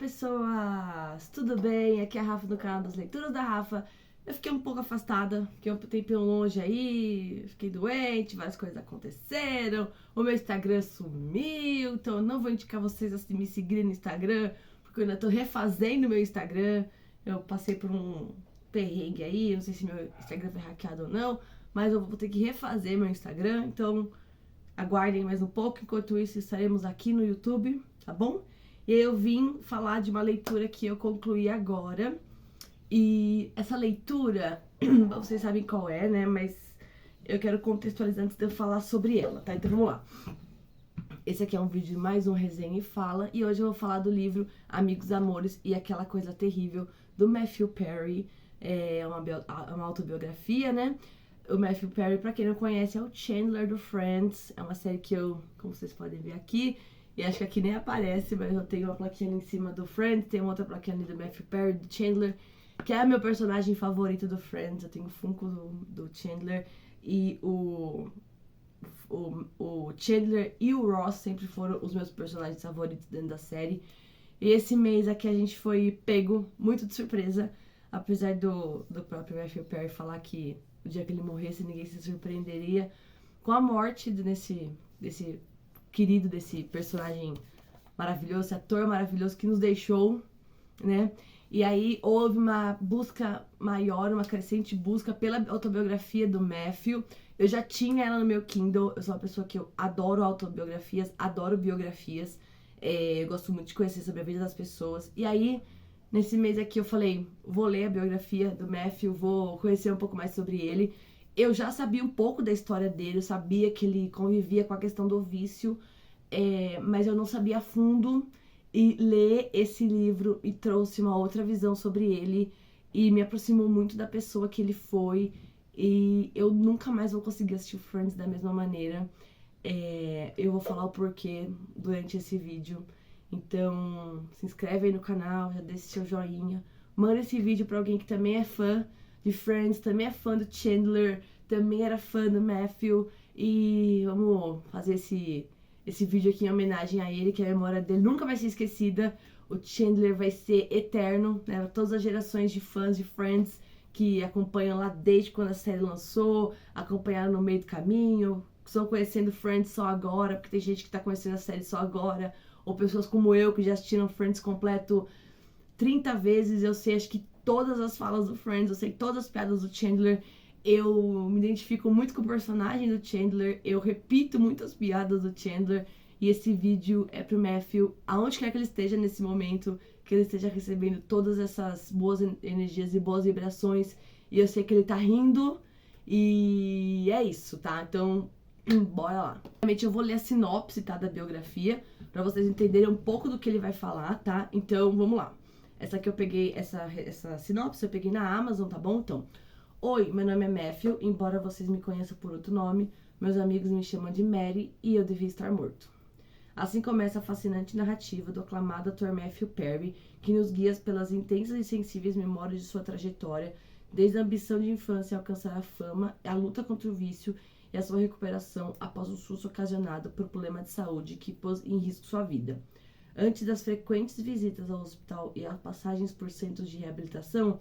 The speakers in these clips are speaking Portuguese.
pessoas! Tudo bem? Aqui é a Rafa do canal das Leituras da Rafa. Eu fiquei um pouco afastada, fiquei um tempinho longe aí, fiquei doente, várias coisas aconteceram, o meu Instagram sumiu, então eu não vou indicar vocês a me seguirem no Instagram, porque eu ainda tô refazendo meu Instagram. Eu passei por um perrengue aí, não sei se meu Instagram foi hackeado ou não, mas eu vou ter que refazer meu Instagram, então aguardem mais um pouco. Enquanto isso, estaremos aqui no YouTube, tá bom? E aí eu vim falar de uma leitura que eu concluí agora. E essa leitura, vocês sabem qual é, né? Mas eu quero contextualizar antes de eu falar sobre ela, tá? Então vamos lá. Esse aqui é um vídeo de mais um Resenha e Fala. E hoje eu vou falar do livro Amigos, Amores e Aquela Coisa Terrível, do Matthew Perry. É uma autobiografia, né? O Matthew Perry, pra quem não conhece, é o Chandler do Friends. É uma série que eu, como vocês podem ver aqui, e acho que aqui nem aparece, mas eu tenho uma plaquinha ali em cima do Friends, tem uma outra plaquinha ali do Matthew Perry, do Chandler, que é meu personagem favorito do Friends. Eu tenho o Funko do Chandler, e o Chandler e o Ross sempre foram os meus personagens favoritos dentro da série. E esse mês aqui a gente foi pego muito de surpresa, apesar do próprio Matthew Perry falar que o dia que ele morresse ninguém se surpreenderia com a morte desse querido, desse personagem maravilhoso, esse ator maravilhoso que nos deixou, né? E aí houve uma busca maior, uma crescente busca pela autobiografia do Matthew. Eu já tinha ela no meu Kindle, eu sou uma pessoa que eu adoro autobiografias, adoro biografias. Eu gosto muito de conhecer sobre a vida das pessoas. E aí, nesse mês aqui eu falei, vou ler a biografia do Matthew, vou conhecer um pouco mais sobre ele. Eu já sabia um pouco da história dele, eu sabia que ele convivia com a questão do vício, mas eu não sabia a fundo. E ler esse livro me trouxe uma outra visão sobre ele e me aproximou muito da pessoa que ele foi. E eu nunca mais vou conseguir assistir Friends da mesma maneira. Eu vou falar o porquê durante esse vídeo. Então, se inscreve aí no canal, já deixa seu joinha. Manda esse vídeo pra alguém que também é fã de Friends, também é fã do Chandler, também era fã do Matthew. E vamos fazer esse vídeo aqui em homenagem a ele, que a memória dele nunca vai ser esquecida. O Chandler vai ser eterno, né? Todas as gerações de fãs de Friends que acompanham lá desde quando a série lançou, acompanharam no meio do caminho, que estão conhecendo Friends só agora, porque tem gente que tá conhecendo a série só agora, ou pessoas como eu que já assistiram Friends completo 30 vezes. Eu sei, acho que todas as falas do Friends, eu sei todas as piadas do Chandler. Eu me identifico muito com o personagem do Chandler, eu repito muitas piadas do Chandler. E esse vídeo é pro Matthew, aonde quer que ele esteja nesse momento, que ele esteja recebendo todas essas boas energias e boas vibrações. E eu sei que ele tá rindo, e é isso, tá? Então, bora lá. Realmente eu vou ler a sinopse, tá, da biografia, pra vocês entenderem um pouco do que ele vai falar, tá? Então, vamos lá. Essa aqui eu peguei, essa sinopse eu peguei na Amazon, tá bom? Então, oi, meu nome é Matthew, embora vocês me conheçam por outro nome, meus amigos me chamam de Mary e eu devia estar morto. Assim começa a fascinante narrativa do aclamado ator Matthew Perry, que nos guia pelas intensas e sensíveis memórias de sua trajetória, desde a ambição de infância a alcançar a fama, a luta contra o vício e a sua recuperação após o susto ocasionado por problema de saúde que pôs em risco sua vida. Antes das frequentes visitas ao hospital e as passagens por centros de reabilitação,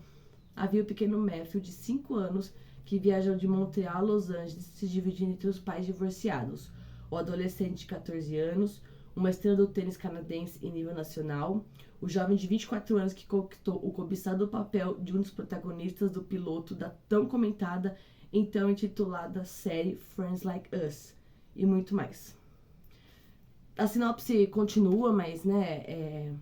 havia o pequeno Matthew, de 5 anos, que viajou de Montreal a Los Angeles, se dividindo entre os pais divorciados, o adolescente de 14 anos, uma estrela do tênis canadense em nível nacional, o jovem de 24 anos que conquistou o cobiçado papel de um dos protagonistas do piloto da tão comentada, então intitulada série Friends Like Us, e muito mais. A sinopse continua, mas, né,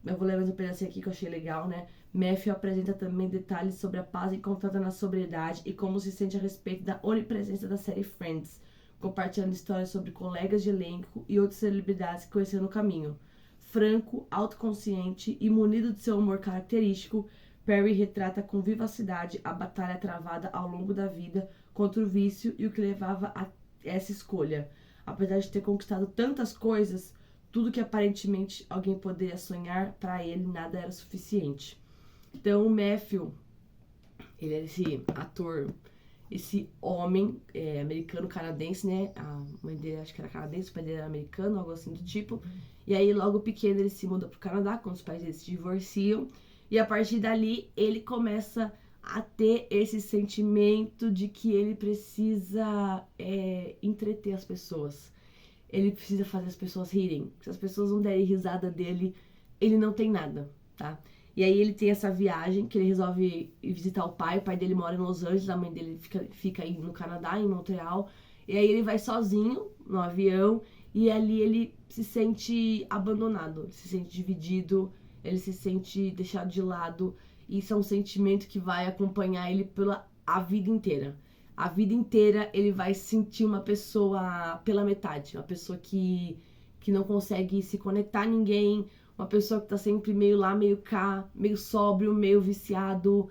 eu vou ler mais um pedacinho aqui que eu achei legal, né? Matthew apresenta também detalhes sobre a paz encontrada na sobriedade e como se sente a respeito da onipresença da série Friends, compartilhando histórias sobre colegas de elenco e outras celebridades que conheceu no caminho. Franco, autoconsciente e munido de seu humor característico, Perry retrata com vivacidade a batalha travada ao longo da vida contra o vício e o que levava a essa escolha. Apesar de ter conquistado tantas coisas, tudo que aparentemente alguém poderia sonhar, para ele nada era suficiente. Então o Matthew, ele é esse ator esse homem americano-canadense, né? A mãe dele acho que era canadense, o pai dele era americano, algo assim do tipo. E aí, logo pequeno, ele se muda pro Canadá, quando os pais dele se divorciam. E a partir dali, ele começa a ter esse sentimento de que ele precisa entreter as pessoas. Ele precisa fazer as pessoas rirem. Se as pessoas não derem risada dele, ele não tem nada, tá? E aí ele tem essa viagem que ele resolve ir visitar o pai dele mora em Los Angeles, a mãe dele fica aí no Canadá, em Montreal. E aí ele vai sozinho no avião e ali ele se sente abandonado, ele se sente dividido, ele se sente deixado de lado. E isso é um sentimento que vai acompanhar ele pela a vida inteira. A vida inteira ele vai sentir uma pessoa pela metade, uma pessoa que não consegue se conectar a ninguém, uma pessoa que tá sempre meio lá, meio cá, meio sóbrio, meio viciado,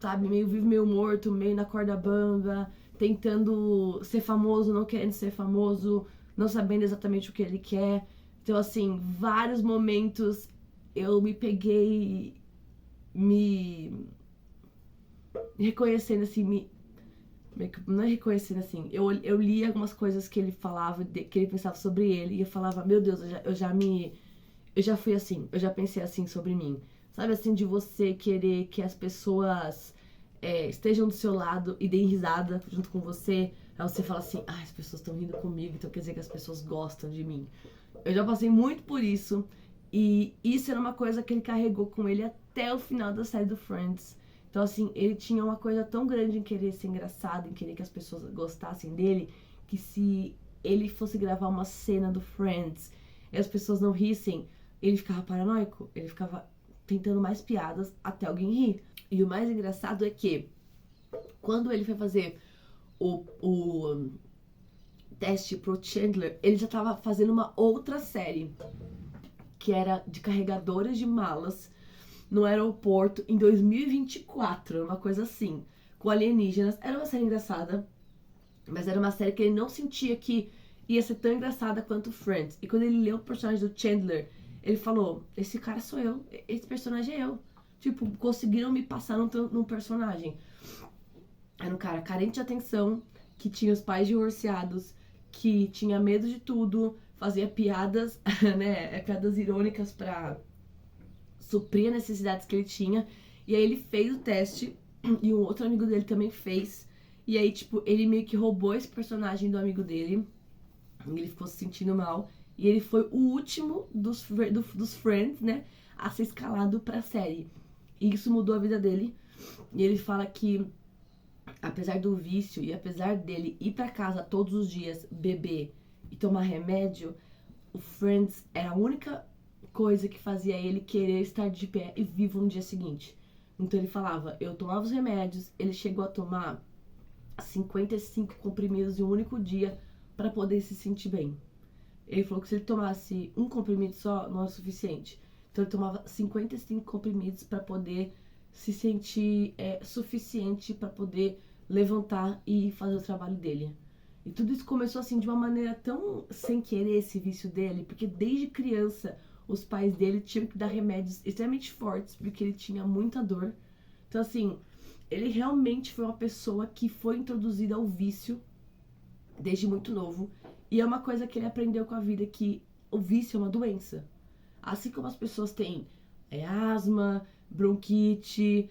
sabe, meio vivo, meio morto, meio na corda bamba, tentando ser famoso, não querendo ser famoso, não sabendo exatamente o que ele quer. Então, assim, vários momentos eu me peguei me reconhecendo, assim, não é reconhecendo, assim, eu li algumas coisas que ele falava, que ele pensava sobre ele, e eu falava, meu Deus, eu já fui assim, eu já pensei assim sobre mim. Sabe, assim, de você querer que as pessoas estejam do seu lado e deem risada junto com você. Aí você fala assim, as pessoas estão rindo comigo, então quer dizer que as pessoas gostam de mim. Eu já passei muito por isso, e isso era uma coisa que ele carregou com ele até o final da série do Friends. Então, assim, ele tinha uma coisa tão grande em querer ser engraçado, em querer que as pessoas gostassem dele, que se ele fosse gravar uma cena do Friends e as pessoas não rissem, ele ficava paranoico, ele ficava tentando mais piadas até alguém rir. E o mais engraçado é que, quando ele foi fazer o teste pro Chandler, ele já tava fazendo uma outra série, que era de carregadoras de malas no aeroporto em 2024, uma coisa assim, com alienígenas. Era uma série engraçada, mas era uma série que ele não sentia que ia ser tão engraçada quanto Friends. E quando ele leu o personagem do Chandler, ele falou, esse cara sou eu, esse personagem é eu. Tipo, conseguiram me passar num personagem. Era um cara carente de atenção, que tinha os pais divorciados, que tinha medo de tudo, fazia piadas, né, piadas irônicas pra suprir as necessidades que ele tinha. E aí ele fez o teste, e um outro amigo dele também fez. E aí, tipo, ele meio que roubou esse personagem do amigo dele. E ele ficou se sentindo mal. E ele foi o último dos Friends, né, a ser escalado pra série. E isso mudou a vida dele. E ele fala que, apesar do vício e apesar dele ir pra casa todos os dias, beber e tomar remédio, o Friends era a única coisa que fazia ele querer estar de pé e vivo no dia seguinte. Então ele falava, eu tomava os remédios, ele chegou a tomar 55 comprimidos em um único dia para poder se sentir bem. Ele falou que se ele tomasse um comprimido só, não era suficiente. Então ele tomava 55 comprimidos para poder se sentir suficiente para poder levantar e fazer o trabalho dele. E tudo isso começou assim de uma maneira tão sem querer, esse vício dele, porque desde criança os pais dele tinham que dar remédios extremamente fortes, porque ele tinha muita dor. Então, assim, ele realmente foi uma pessoa que foi introduzida ao vício desde muito novo. E é uma coisa que ele aprendeu com a vida, que o vício é uma doença. Assim como as pessoas têm asma, bronquite,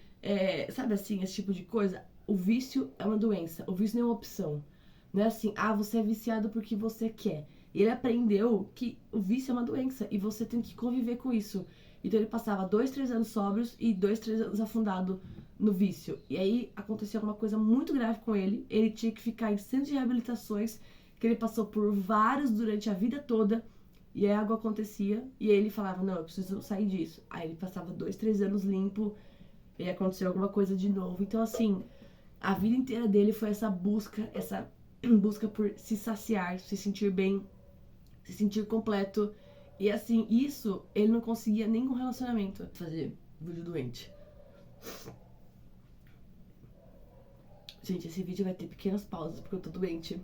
sabe assim, esse tipo de coisa, o vício é uma doença, o vício não é uma opção. Não é assim, você é viciado porque você quer. E ele aprendeu que o vício é uma doença e você tem que conviver com isso. Então ele passava 2, 3 anos sóbrios e 2, 3 anos afundado no vício. E aí aconteceu uma coisa muito grave com ele. Ele tinha que ficar em centro de reabilitações, que ele passou por vários durante a vida toda. E aí algo acontecia e aí ele falava, não, eu preciso sair disso. Aí ele passava 2, 3 anos limpo e aconteceu alguma coisa de novo. Então, assim, a vida inteira dele foi essa busca por se saciar, se sentir bem, se sentir completo. E assim, isso ele não conseguia nem com relacionamento fazer vídeo doente. Gente, esse vídeo vai ter pequenas pausas porque eu tô doente.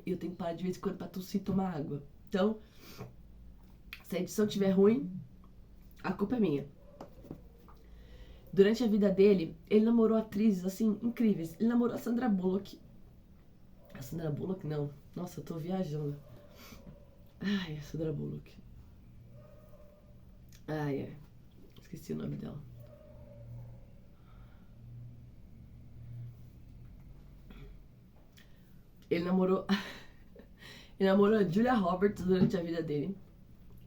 E eu tenho que parar de vez em quando pra tossir e tomar água. Então, se a edição estiver ruim, a culpa é minha. durante a vida dele, ele namorou atrizes, assim, incríveis. Ele namorou a Sandra Bullock. A Sandra Bullock, não. Nossa, eu tô viajando. Ai, a Sandra Bullock. Ai. Esqueci o nome dela. Ele namorou... ele namorou a Julia Roberts durante a vida dele.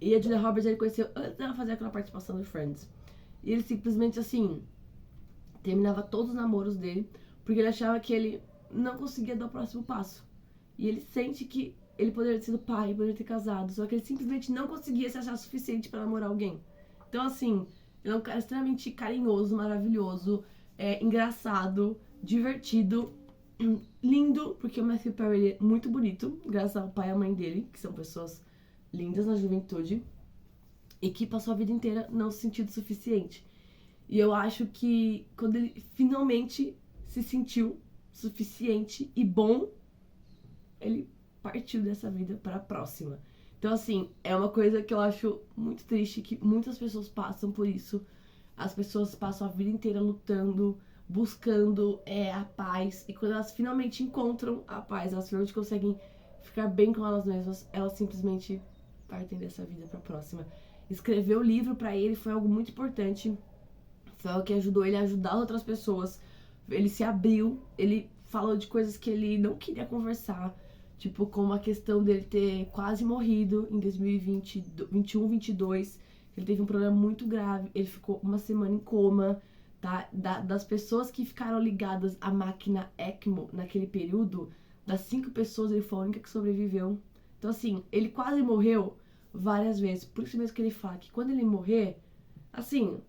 E a Julia Roberts ele conheceu antes dela fazer aquela participação do Friends. E ele simplesmente, assim, terminava todos os namoros dele porque ele achava que ele não conseguia dar o próximo passo. E ele sente que ele poderia ter sido pai, poderia ter casado, só que ele simplesmente não conseguia se achar suficiente pra namorar alguém. Então, assim, ele é um cara extremamente carinhoso, maravilhoso, engraçado, divertido, lindo, porque o Matthew Perry é muito bonito, graças ao pai e à mãe dele, que são pessoas lindas na juventude, e que passou a vida inteira não se sentindo suficiente. E eu acho que quando ele finalmente se sentiu suficiente e bom, ele partiu dessa vida para a próxima. Então, assim, é uma coisa que eu acho muito triste, que muitas pessoas passam por isso. As pessoas passam a vida inteira lutando, buscando a paz. E quando elas finalmente encontram a paz, elas finalmente conseguem ficar bem com elas mesmas, elas simplesmente partem dessa vida para a próxima. Escrever o livro para ele foi algo muito importante. Foi algo que ajudou ele a ajudar outras pessoas. Ele se abriu, ele falou de coisas que ele não queria conversar. Tipo, como a questão dele ter quase morrido em 2020, 21, 22. Ele teve um problema muito grave. Ele ficou uma semana em coma, tá? Das pessoas que ficaram ligadas à máquina ECMO naquele período, das 5 pessoas, ele foi a única que sobreviveu. Então, assim, ele quase morreu várias vezes. Por isso mesmo que ele fala que quando ele morrer, assim,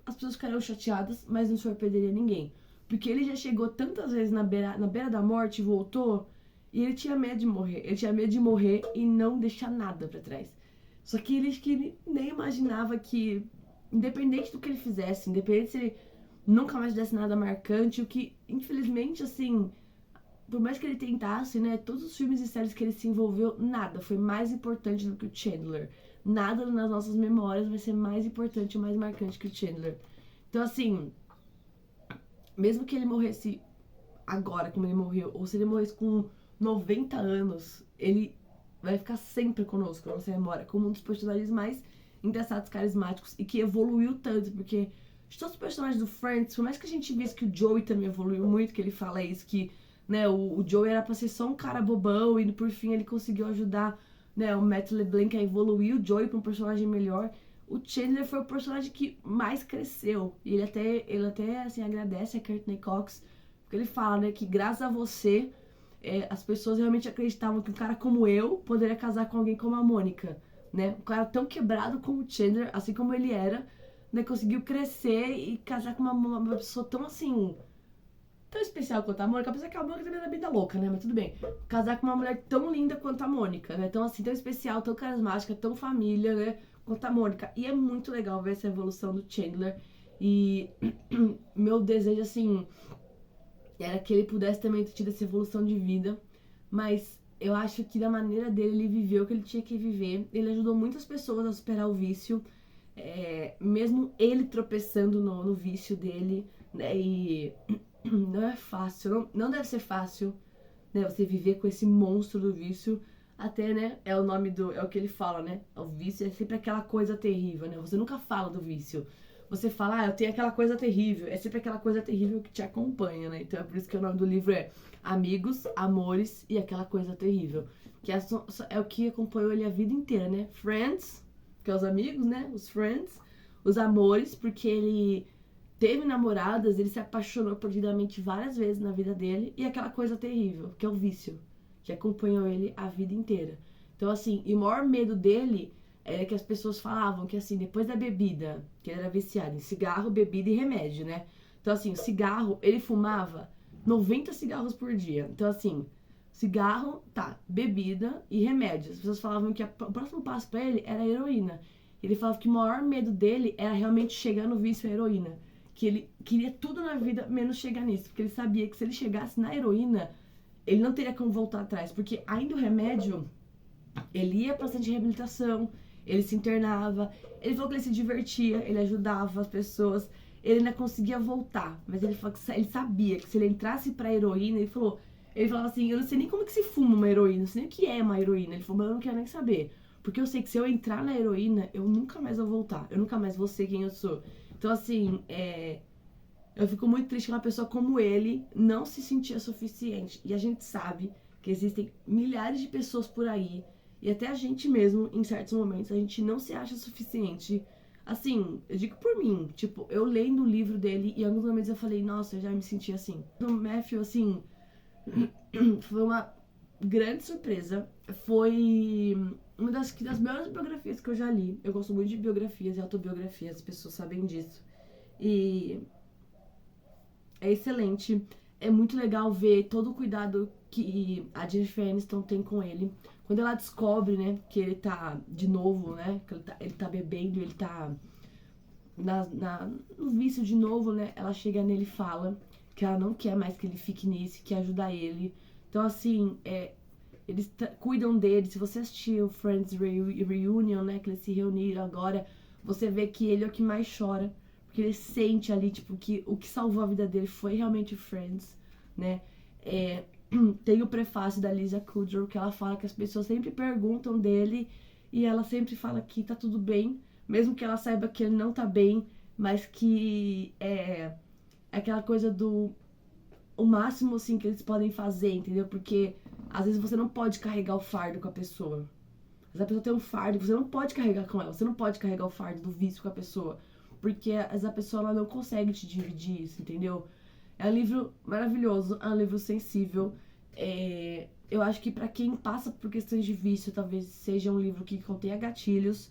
as pessoas ficariam chateadas, mas não surpreenderia ninguém. Porque ele já chegou tantas vezes na beira da morte e voltou, e ele tinha medo de morrer. Ele tinha medo de morrer e não deixar nada pra trás. Só que ele nem imaginava que, independente do que ele fizesse, independente se ele nunca mais desse nada marcante, o que, infelizmente, assim, por mais que ele tentasse, né, todos os filmes e séries que ele se envolveu, nada foi mais importante do que o Chandler. Nada nas nossas memórias vai ser mais importante ou mais marcante que o Chandler. Então, assim, mesmo que ele morresse agora, como ele morreu, ou se ele morresse com 90 anos, ele vai ficar sempre conosco na nossa memória, como um dos personagens mais engraçados, carismáticos, e que evoluiu tanto, porque de todos os personagens do Friends, por mais que a gente visse que o Joey também evoluiu muito, que ele fala isso, que, né, o Joey era pra ser só um cara bobão, e por fim ele conseguiu ajudar, né, o Matt LeBlanc a evoluir o Joey pra um personagem melhor. O Chandler foi o personagem que mais cresceu. E ele até assim, agradece a Courtney Cox, porque ele fala, né, que graças a você, as pessoas realmente acreditavam que um cara como eu poderia casar com alguém como a Mônica, né? Um cara tão quebrado como o Chandler, assim como ele era, né, conseguiu crescer e casar com uma pessoa tão assim, tão especial quanto a Mônica, apesar que a Mônica também é da vida louca, né? Mas tudo bem. Casar com uma mulher tão linda quanto a Mônica, né? Tão assim, tão especial, tão carismática, tão família, né? Quanto a Mônica. E é muito legal ver essa evolução do Chandler. E meu desejo, assim, era que ele pudesse também ter tido essa evolução de vida. Mas eu acho que da maneira dele, ele viveu o que ele tinha que viver. Ele ajudou muitas pessoas a superar o vício. Mesmo ele tropeçando no vício dele, né? E não é fácil, não deve ser fácil, né? Você viver com esse monstro do vício. Até, né, é o que ele fala, né? O vício é sempre aquela coisa terrível, né? Você nunca fala do vício. Você fala, eu tenho aquela coisa terrível. É sempre aquela coisa terrível que te acompanha, né? Então é por isso que o nome do livro é Amigos, Amores e Aquela Coisa Terrível. Que é o que acompanhou ele a vida inteira, né? Friends, que é os amigos, né? Os friends. Os amores, porque ele teve namoradas, ele se apaixonou perdidamente várias vezes na vida dele. E aquela coisa terrível, que é o vício, que acompanhou ele a vida inteira. Então, assim, e o maior medo dele era que as pessoas falavam que, assim, depois da bebida, que ele era viciado em cigarro, bebida e remédio, né? Então, assim, o cigarro, ele fumava 90 cigarros por dia. Então, assim, cigarro, tá, bebida e remédio. As pessoas falavam que o próximo passo pra ele era a heroína. Ele falava que o maior medo dele era realmente chegar no vício à heroína. Que ele queria tudo na vida, menos chegar nisso. Porque ele sabia que se ele chegasse na heroína, ele não teria como voltar atrás, porque ainda o remédio, ele ia pra centro de reabilitação, ele se internava. Ele falou que ele se divertia, ele ajudava as pessoas, ele ainda conseguia voltar. Mas ele falou que ele sabia que se ele entrasse pra heroína, ele falava assim, eu não sei nem como que se fuma uma heroína, não sei nem o que é uma heroína. Ele falou, mas eu não quero nem saber. Porque eu sei que se eu entrar na heroína, eu nunca mais vou voltar. Eu nunca mais vou ser quem eu sou. Então, assim, eu fico muito triste que uma pessoa como ele não se sentia suficiente. E a gente sabe que existem milhares de pessoas por aí, e até a gente mesmo, em certos momentos, a gente não se acha suficiente. Assim, eu digo por mim, tipo, eu lendo o livro dele, e em alguns momentos eu falei, nossa, eu já me senti assim. O Matthew, assim, foi uma grande surpresa. Foi uma das melhores biografias que eu já li. Eu gosto muito de biografias e autobiografias, as pessoas sabem disso. E é excelente. É muito legal ver todo o cuidado que a Jennifer Aniston tem com ele. Quando ela descobre, né, que ele tá de novo, né, que ele tá bebendo, ele tá no vício de novo, né, ela chega nele e fala que ela não quer mais que ele fique nisso, que ajudar ele. Então, assim, eles cuidam dele. Se você assistir o Friends Reunion, né, que eles se reuniram agora, você vê que ele é o que mais chora. Porque ele sente ali, tipo, que o que salvou a vida dele foi realmente Friends, né? Tem o prefácio da Lisa Kudrow, que ela fala que as pessoas sempre perguntam dele e ela sempre fala que tá tudo bem, mesmo que ela saiba que ele não tá bem, mas que é aquela coisa do o máximo, assim, que eles podem fazer, entendeu? Porque às vezes você não pode carregar o fardo com a pessoa. Às vezes a pessoa tem um fardo, você não pode carregar com ela, você não pode carregar o fardo do vício com a pessoa. Porque essa pessoa ela não consegue te dividir isso, entendeu? É um livro maravilhoso, é um livro sensível. Eu acho que pra quem passa por questões de vício, talvez seja um livro que contenha gatilhos,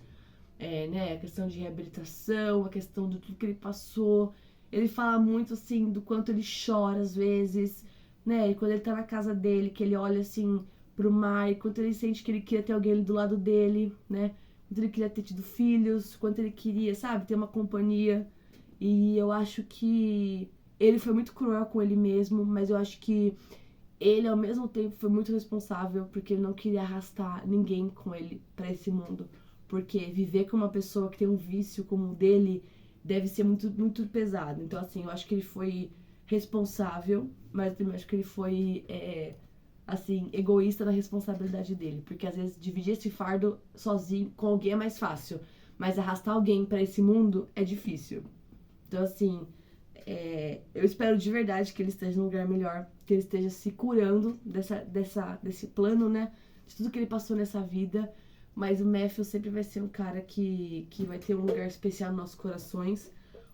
né? A questão de reabilitação, a questão de tudo que ele passou. Ele fala muito, assim, do quanto ele chora às vezes, né? E quando ele tá na casa dele, que ele olha, assim, pro mar, e quanto ele sente que ele queria ter alguém do lado dele, né? Quanto ele queria ter tido filhos, quanto ele queria, sabe, ter uma companhia. E eu acho que ele foi muito cruel com ele mesmo, mas eu acho que ele, ao mesmo tempo, foi muito responsável porque ele não queria arrastar ninguém com ele pra esse mundo. Porque viver com uma pessoa que tem um vício como o dele deve ser muito, muito pesado. Então, assim, eu acho que ele foi responsável, mas também acho que ele foi assim, egoísta na responsabilidade dele. Porque às vezes dividir esse fardo sozinho com alguém é mais fácil. Mas arrastar alguém pra esse mundo é difícil. Então, assim, eu espero de verdade que ele esteja num lugar melhor. Que ele esteja se curando desse plano, né? De tudo que ele passou nessa vida. Mas o Matthew sempre vai ser um cara que vai ter um lugar especial nos nossos corações.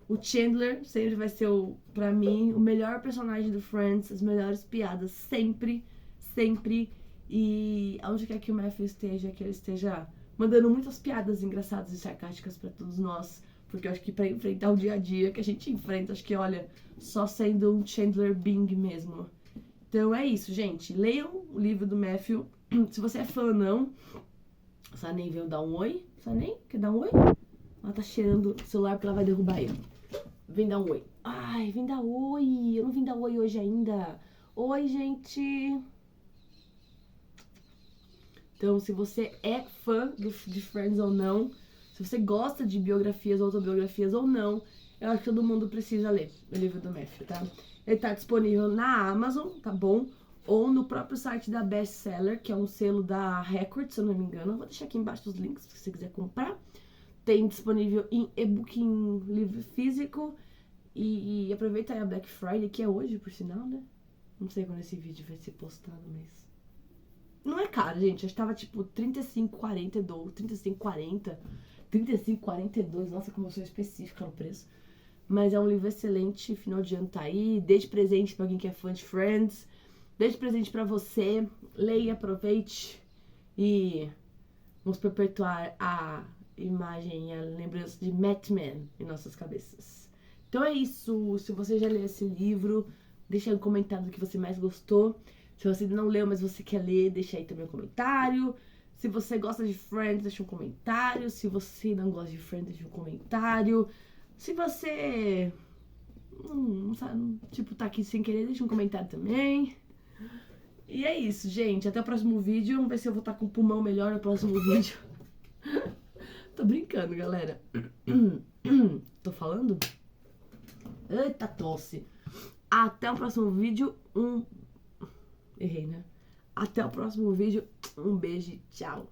O Chandler sempre vai ser, pra mim, o melhor personagem do Friends. As melhores piadas, sempre. Sempre. E aonde quer que o Matthew esteja, que ele esteja mandando muitas piadas engraçadas e sarcásticas pra todos nós. Porque eu acho que pra enfrentar o dia a dia que a gente enfrenta, acho que, olha, só sendo um Chandler Bing mesmo. Então é isso, gente. Leiam o livro do Matthew. Se você é fã ou não. A Sanem veio dar um oi. Sanem, quer dar um oi? Ela tá cheirando o celular porque ela vai derrubar ele. Vem dar um oi. Ai, vem dar oi. Eu não vim dar oi hoje ainda. Oi, gente. Então, se você é fã de Friends ou não, se você gosta de biografias ou autobiografias ou não, eu acho que todo mundo precisa ler o livro do Matthew, tá? Ele tá disponível na Amazon, tá bom? Ou no próprio site da Bestseller, que é um selo da Record, se eu não me engano. Vou deixar aqui embaixo os links, se você quiser comprar. Tem disponível em e-book, em livro físico. E aproveita aí a Black Friday, que é hoje, por sinal, né? Não sei quando esse vídeo vai ser postado, mas... Não é caro, gente. Acho que tava tipo R$35,42, R$35,40, R$35,42. Nossa, como eu sou específica no preço. Mas é um livro excelente, final de ano tá aí. Dê de presente pra alguém que é fã de Friends. Dê de presente pra você. Leia, aproveite. E vamos perpetuar a imagem e a lembrança de Mad Men em nossas cabeças. Então é isso. Se você já leu esse livro, deixa aí um comentário do que você mais gostou. Se você não leu, mas você quer ler, deixa aí também um comentário. Se você gosta de Friends, deixa um comentário. Se você não gosta de Friends, deixa um comentário. Se você, sabe, tipo, tá aqui sem querer, deixa um comentário também. E é isso, gente. Até o próximo vídeo. Vamos ver se eu vou estar com o pulmão melhor no próximo vídeo. Tô brincando, galera. Tô falando? Eita, tosse. Até o próximo vídeo. Errei, né? Até o próximo vídeo. Um beijo. Tchau.